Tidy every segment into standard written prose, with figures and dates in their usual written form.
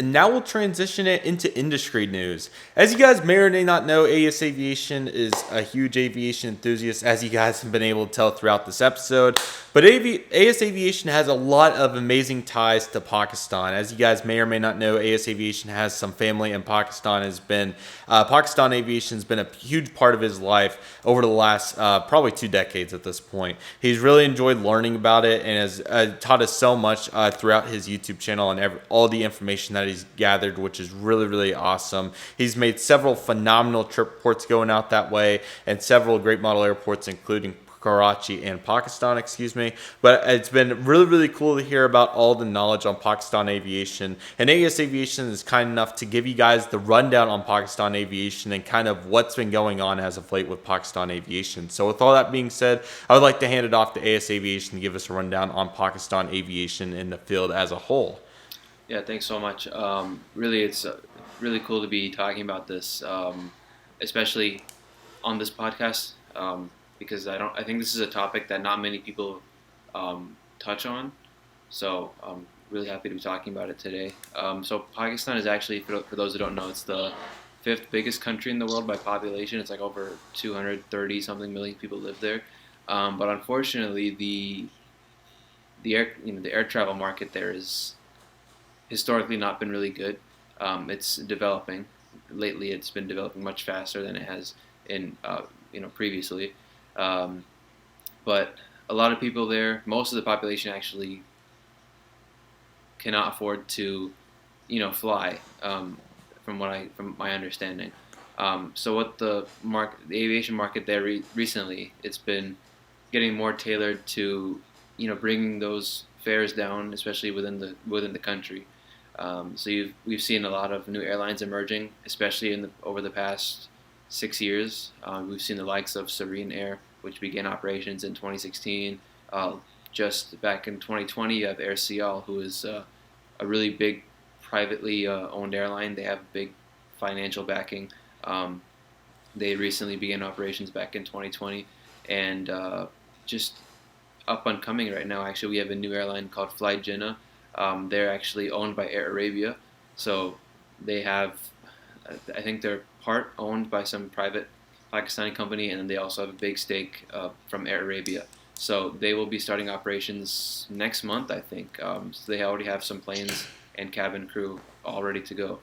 And now we'll transition it into industry news. As you guys may or may not know, AS Aviation is a huge aviation enthusiast, as you guys have been able to tell throughout this episode. But AS Aviation has a lot of amazing ties to Pakistan. As you guys may or may not know, AS Aviation has some family in Pakistan. Pakistan Aviation has been a huge part of his life over the last probably 2 decades at this point. He's really enjoyed learning about it and has taught us so much throughout his YouTube channel and all the information that he's gathered, which is really, really awesome. He's made several phenomenal trip reports going out that way and several great model airports, including Karachi and Pakistan, But it's been really, really cool to hear about all the knowledge on Pakistan aviation. And AS Aviation is kind enough to give you guys the rundown on Pakistan aviation and kind of what's been going on as of late with Pakistan aviation. So with all that being said, I would like to hand it off to AS Aviation to give us a rundown on Pakistan aviation in the field as a whole. Yeah, thanks so much. Really, it's really cool to be talking about this, especially on this podcast. Because I think this is a topic that not many people touch on. So I'm really happy to be talking about it today. So Pakistan is actually, for those who don't know, it's the fifth biggest country in the world by population. It's like over 230 something million people live there. But unfortunately, the air travel market there is historically not been really good. It's developing. Lately, it's been developing much faster than it has in previously. But a lot of people there, most of the population actually cannot afford to, fly. From my understanding. So what the aviation market there recently, it's been getting more tailored to, bringing those fares down, especially within the country. So we've seen a lot of new airlines emerging, especially over the past 6 years. We've seen the likes of Serene Air, which began operations in 2016. Just back in 2020, you have Air Cial, who is a really big privately owned airline. They have big financial backing. They recently began operations back in 2020, and just up and coming right now. Actually, we have a new airline called Flight Jinnah. They're actually owned by Air Arabia, so they have, I think they're part owned by some private Pakistani company, and then they also have a big stake from Air Arabia. So they will be starting operations next month, I think. So they already have some planes and cabin crew all ready to go.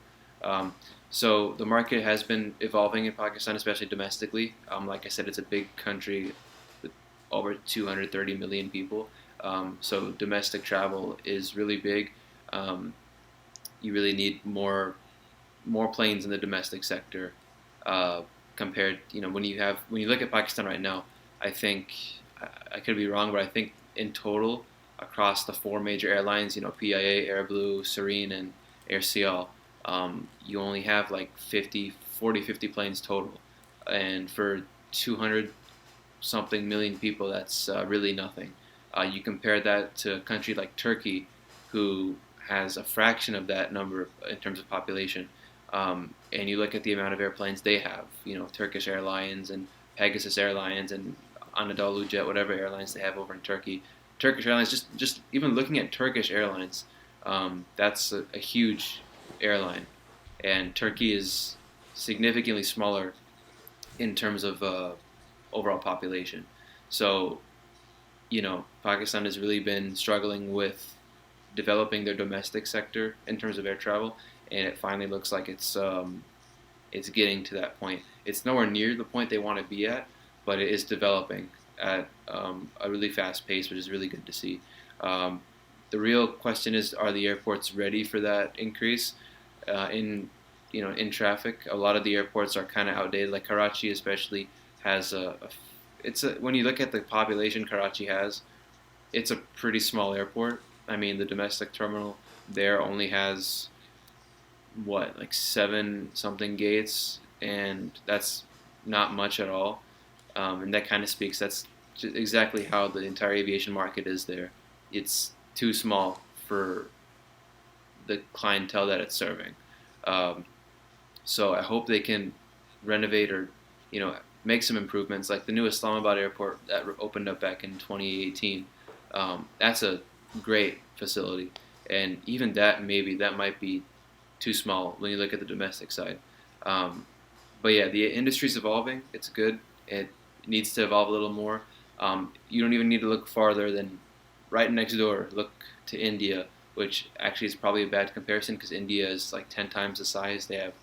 So the market has been evolving in Pakistan, especially domestically. Like I said, it's a big country with over 230 million people. So domestic travel is really big. You really need more planes in the domestic sector compared. When you look at Pakistan right now, I think I could be wrong, but I think in total across the four major airlines, PIA, Airblue, Serene, and Air Cial, you only have like 50 planes total, and for 200 something million people, that's really nothing. You compare that to a country like Turkey, who has a fraction of that number in terms of population, and you look at the amount of airplanes they have, Turkish Airlines and Pegasus Airlines and Anadolu Jet, whatever airlines they have over in Turkey. Turkish Airlines, just even looking at Turkish Airlines, that's a huge airline, and Turkey is significantly smaller in terms of overall population. So, Pakistan has really been struggling with developing their domestic sector in terms of air travel, and it finally looks like it's getting to that point. It's nowhere near the point they want to be at, but it is developing at a really fast pace, which is really good to see. The real question is, are the airports ready for that increase in traffic? A lot of the airports are kind of outdated. Like Karachi, especially, has when you look at the population Karachi has, it's a pretty small airport. I mean, the domestic terminal there only has like 7 something gates, and that's not much at all. And that kind of speaks. That's exactly how the entire aviation market is there. It's too small for the clientele that it's serving. So I hope they can renovate or, make some improvements. Like the new Islamabad airport that opened up back in 2018. That's a great facility, and even that might be too small when you look at the domestic side. Um, but yeah, the industry's evolving. It's good. It needs to evolve a little more. You don't even need to look farther than right next door. Look to India, which actually is probably a bad comparison because India is like 10 times the size. They have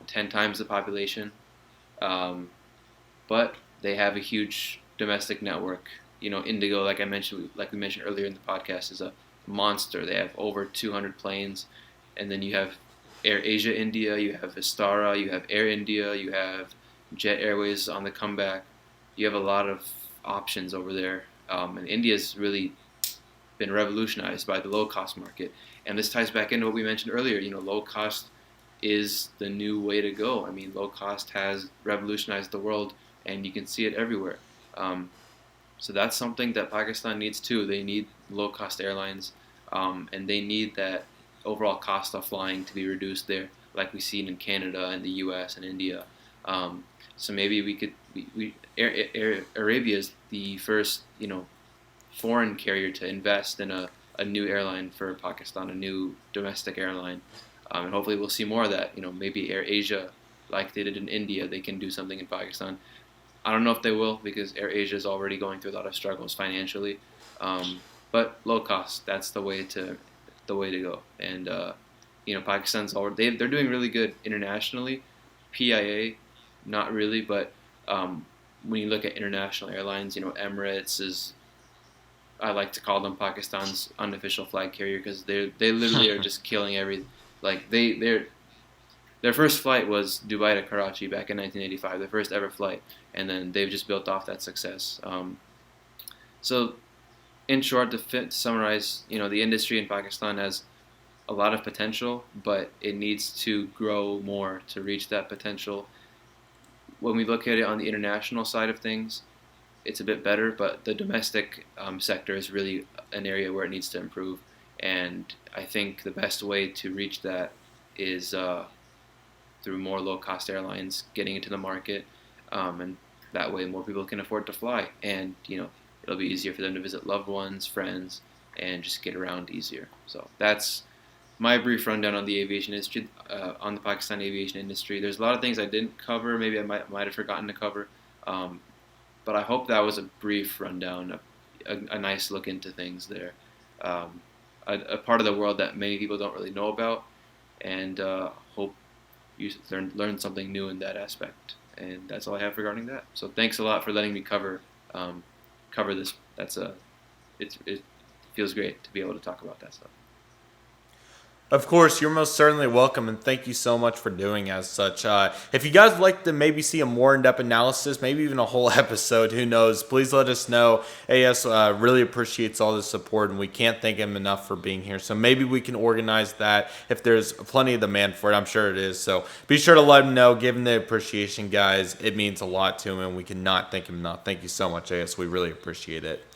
10 times the population, um, but they have a huge domestic network. Indigo, like we mentioned earlier in the podcast, is a monster. They have over 200 planes, and then you have Air Asia India, you have Vistara, you have Air India, you have Jet Airways on the comeback. You have a lot of options over there, and India's really been revolutionized by the low cost market. And this ties back into what we mentioned earlier. Low cost is the new way to go. I mean, low cost has revolutionized the world, and you can see it everywhere. So that's something that Pakistan needs too. They need low cost airlines, and they need that overall cost of flying to be reduced there, like we've seen in Canada and the U.S. and India. So maybe we could. Arabia is the first, foreign carrier to invest in a new airline for Pakistan, a new domestic airline, and hopefully we'll see more of that. Maybe Air Asia, like they did in India, they can do something in Pakistan. I don't know if they will because Air Asia is already going through a lot of struggles financially, but low cost, that's the way to go. And Pakistan's already they're doing really good internationally. PIA, not really, but when you look at international airlines, Emirates is, I like to call them Pakistan's unofficial flag carrier because they literally are just killing like their first flight was Dubai to Karachi back in 1985, their first ever flight, and then they've just built off that success. So in short, to summarize, the industry in Pakistan has a lot of potential, but it needs to grow more to reach that potential. When we look at it on the international side of things, it's a bit better, but the domestic sector is really an area where it needs to improve. And I think the best way to reach that is through more low-cost airlines getting into the market, and that way more people can afford to fly. And it'll be easier for them to visit loved ones, friends, and just get around easier. So that's my brief rundown on the aviation industry, on the Pakistan aviation industry. There's a lot of things I didn't cover. Maybe I might have forgotten to cover. But I hope that was a brief rundown, a nice look into things there. A part of the world that many people don't really know about, and hope you learn something new in that aspect. And that's all I have regarding that. So thanks a lot for letting me cover this. It feels great to be able to talk about that stuff. Of course, you're most certainly welcome, and thank you so much for doing as such. If you guys would like to maybe see a more in-depth analysis, maybe even a whole episode, who knows, please let us know. AS really appreciates all the support, and we can't thank him enough for being here. So maybe we can organize that if there's plenty of demand for it. I'm sure it is. So be sure to let him know. Give him the appreciation, guys. It means a lot to him, and we cannot thank him enough. Thank you so much, AS. We really appreciate it.